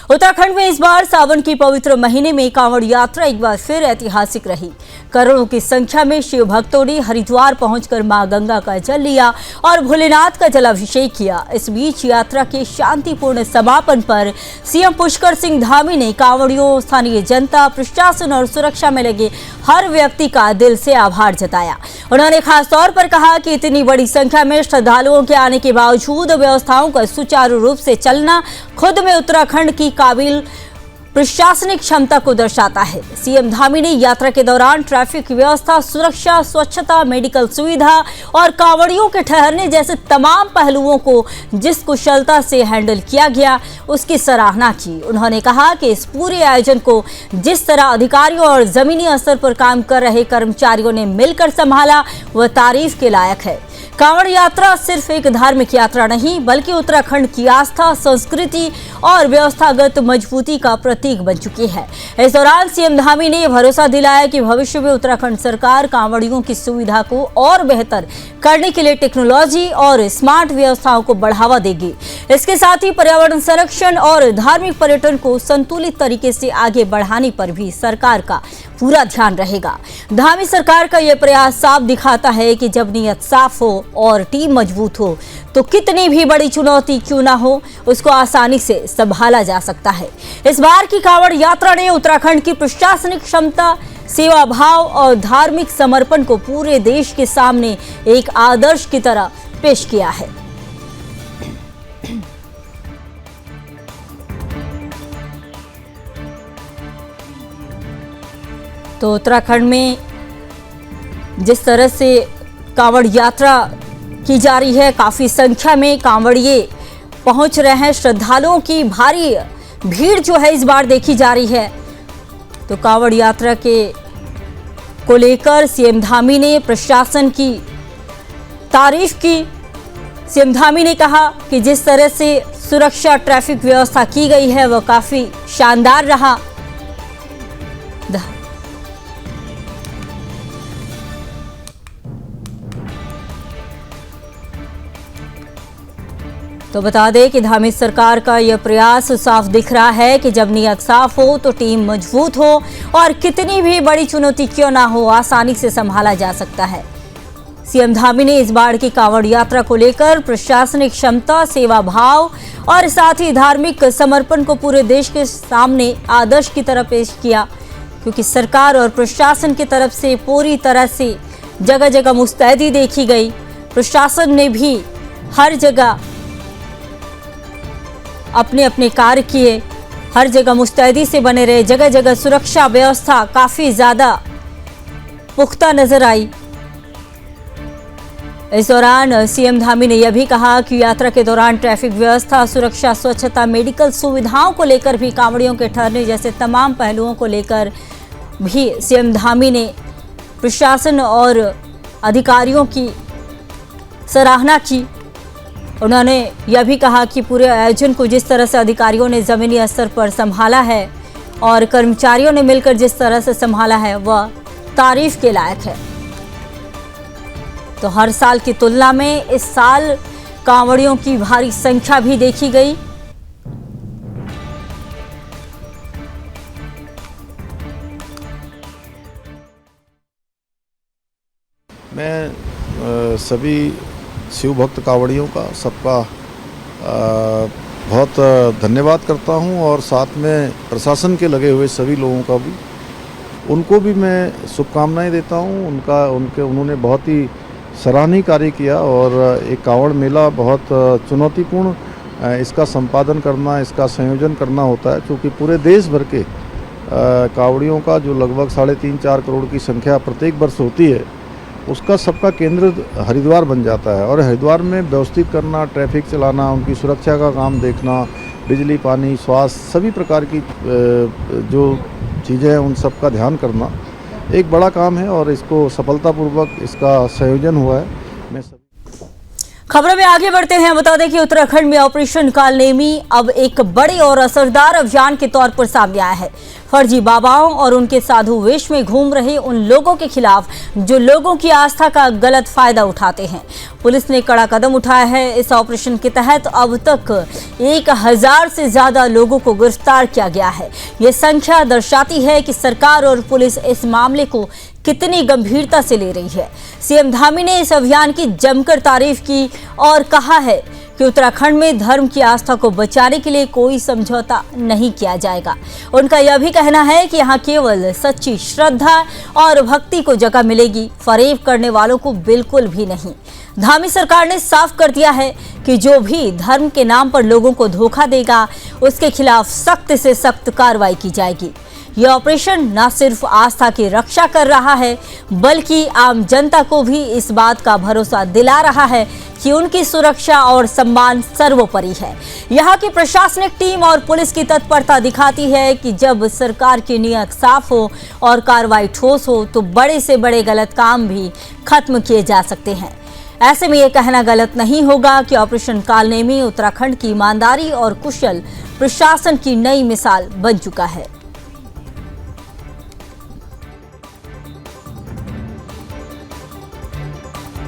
उत्तराखंड में इस बार सावन की पवित्र महीने में कांवड़ यात्रा एक बार फिर ऐतिहासिक रही। करोड़ों की संख्या में शिव भक्तों ने हरिद्वार पहुंचकर मां गंगा का जल लिया और भोलेनाथ का जलाभिषेक किया। इस बीच यात्रा के शांतिपूर्ण समापन पर सीएम पुष्कर सिंह धामी ने कांवड़ियों, स्थानीय जनता, प्रशासन और सुरक्षा में लगे हर व्यक्ति का दिल से आभार जताया। उन्होंने खास तौर पर कहा कि इतनी बड़ी संख्या में श्रद्धालुओं के आने के बावजूद व्यवस्थाओं का सुचारू रूप से चलना खुद में उत्तराखंड की काबिल प्रशासनिक क्षमता को दर्शाता है। सीएम धामी ने यात्रा के दौरान ट्रैफिक व्यवस्था, सुरक्षा, स्वच्छता, मेडिकल सुविधा और कांवड़ियों के ठहरने जैसे तमाम पहलुओं को जिस कुशलता से हैंडल किया गया उसकी सराहना की। उन्होंने कहा कि इस पूरे आयोजन को जिस तरह अधिकारियों और जमीनी स्तर पर काम कर रहे कर्मचारियों ने मिलकर संभाला वह तारीफ के लायक है। कांवड़ यात्रा सिर्फ एक धार्मिक यात्रा नहीं बल्कि उत्तराखंड की आस्था, संस्कृति और व्यवस्थागत मजबूती का प्रतीक बन चुकी है। इस दौरान सीएम धामी ने भरोसा दिलाया कि भविष्य में उत्तराखंड सरकार कांवड़ियों की सुविधा को और बेहतर करने के लिए टेक्नोलॉजी और स्मार्ट व्यवस्थाओं को बढ़ावा देगी। इसके साथ ही पर्यावरण संरक्षण और धार्मिक पर्यटन को संतुलित तरीके से आगे बढ़ाने पर भी सरकार का पूरा ध्यान रहेगा। धामी सरकार का यह प्रयास साफ दिखाता है कि जब नीयत साफ हो और टीम मजबूत हो तो कितनी भी बड़ी चुनौती क्यों ना हो उसको आसानी से संभाला जा सकता है। इस बार की कांवड़ यात्रा ने उत्तराखंड की प्रशासनिक क्षमता, सेवा भाव और धार्मिक समर्पण को पूरे देश के सामने एक आदर्श की तरह पेश किया है। तो उत्तराखंड में जिस तरह से कांवड़ यात्रा की जा रही है, काफी संख्या में कांवड़िए पहुंच रहे हैं। श्रद्धालुओं की भारी भीड़ जो है इस बार देखी जा रही है। तो कांवड़ यात्रा को लेकर सीएम धामी ने प्रशासन की तारीफ की। सीएम धामी ने कहा कि जिस तरह से सुरक्षा, ट्रैफिक व्यवस्था की गई है वह काफी शानदार रहा। तो बता दें कि धामी सरकार का यह प्रयास साफ दिख रहा है कि जब नीयत साफ हो तो टीम मजबूत हो और कितनी भी बड़ी चुनौती क्यों ना हो आसानी से संभाला जा सकता है। सीएम धामी ने इस बार की कांवड़ यात्रा को लेकर प्रशासनिक क्षमता, सेवा भाव और साथ ही धार्मिक समर्पण को पूरे देश के सामने आदर्श की तरह पेश किया, क्योंकि सरकार और प्रशासन की तरफ से पूरी तरह से जगह जगह मुस्तैदी देखी गई। प्रशासन ने भी हर जगह अपने अपने कार्य किए, हर जगह मुस्तैदी से बने रहे। जगह जगह सुरक्षा व्यवस्था काफी ज्यादा पुख्ता नजर आई। इस दौरान सीएम धामी ने यह भी कहा कि यात्रा के दौरान ट्रैफिक व्यवस्था, सुरक्षा, स्वच्छता, मेडिकल सुविधाओं को लेकर भी, कांवड़ियों के ठहरने जैसे तमाम पहलुओं को लेकर भी सीएम धामी ने प्रशासन और अधिकारियों की सराहना की। उन्होंने यह भी कहा कि पूरे आयोजन को जिस तरह से अधिकारियों ने जमीनी स्तर पर संभाला है और कर्मचारियों ने मिलकर जिस तरह से संभाला है वह तारीफ के लायक है। तो हर साल की तुलना में इस साल कांवड़ियों की भारी संख्या भी देखी गई। मैं सभी शिव भक्त कांवड़ियों का, सबका बहुत धन्यवाद करता हूं और साथ में प्रशासन के लगे हुए सभी लोगों का भी, उनको भी मैं शुभकामनाएं देता हूं। उन्होंने बहुत ही सराहनीय कार्य किया और एक कांवड़ मेला बहुत चुनौतीपूर्ण इसका संपादन करना, इसका संयोजन करना होता है, क्योंकि पूरे देश भर के कांवड़ियों का जो लगभग 3.5-4 करोड़ की संख्या प्रत्येक वर्ष होती है, उसका सबका केंद्र हरिद्वार बन जाता है। और हरिद्वार में व्यवस्थित करना, ट्रैफिक चलाना, उनकी सुरक्षा का काम देखना, बिजली, पानी, स्वास्थ्य, सभी प्रकार की जो चीज़ें हैं उन सब का ध्यान करना एक बड़ा काम है और इसको सफलतापूर्वक इसका संयोजन हुआ है। मैं खबरों में आगे बढ़ते हैं। बता दें कि उत्तराखंड में ऑपरेशन कालनेमी अब एक बड़े और असरदार अभियान के तौर पर सामने आया है। फर्जी बाबाओं और उनके साधु वेश में घूम रहे उन लोगों के खिलाफ जो लोगों की आस्था का गलत फायदा उठाते हैं। पुलिस ने कड़ा कदम उठाया है। इस ऑपरेशन के तहत अब तक 1000 से ज्यादा लोगों को गिरफ्तार किया गया है। ये संख्या दर्शाती है कि सरकार और पुलिस इस मामले को कितनी गंभीरता से ले रही है। सीएम धामी ने इस अभियान की जमकर तारीफ की और कहा है कि उत्तराखंड में धर्म की आस्था को बचाने के लिए कोई समझौता नहीं किया जाएगा। उनका यह भी कहना है कि यहाँ केवल सच्ची श्रद्धा और भक्ति को जगह मिलेगी, फरेब करने वालों को बिल्कुल भी नहीं। धामी सरकार ने साफ कर दिया है कि जो भी धर्म के नाम पर लोगों को धोखा देगा उसके खिलाफ सख्त से सख्त कार्रवाई की जाएगी। यह ऑपरेशन न सिर्फ आस्था की रक्षा कर रहा है बल्कि आम जनता को भी इस बात का भरोसा दिला रहा है कि उनकी सुरक्षा और सम्मान सर्वोपरि है। यहाँ की प्रशासनिक टीम और पुलिस की तत्परता दिखाती है कि जब सरकार की नीयत साफ हो और कार्रवाई ठोस हो तो बड़े से बड़े गलत काम भी खत्म किए जा सकते हैं। ऐसे में यह कहना गलत नहीं होगा कि ऑपरेशन कालनेमी उत्तराखंड की ईमानदारी और कुशल प्रशासन की नई मिसाल बन चुका है।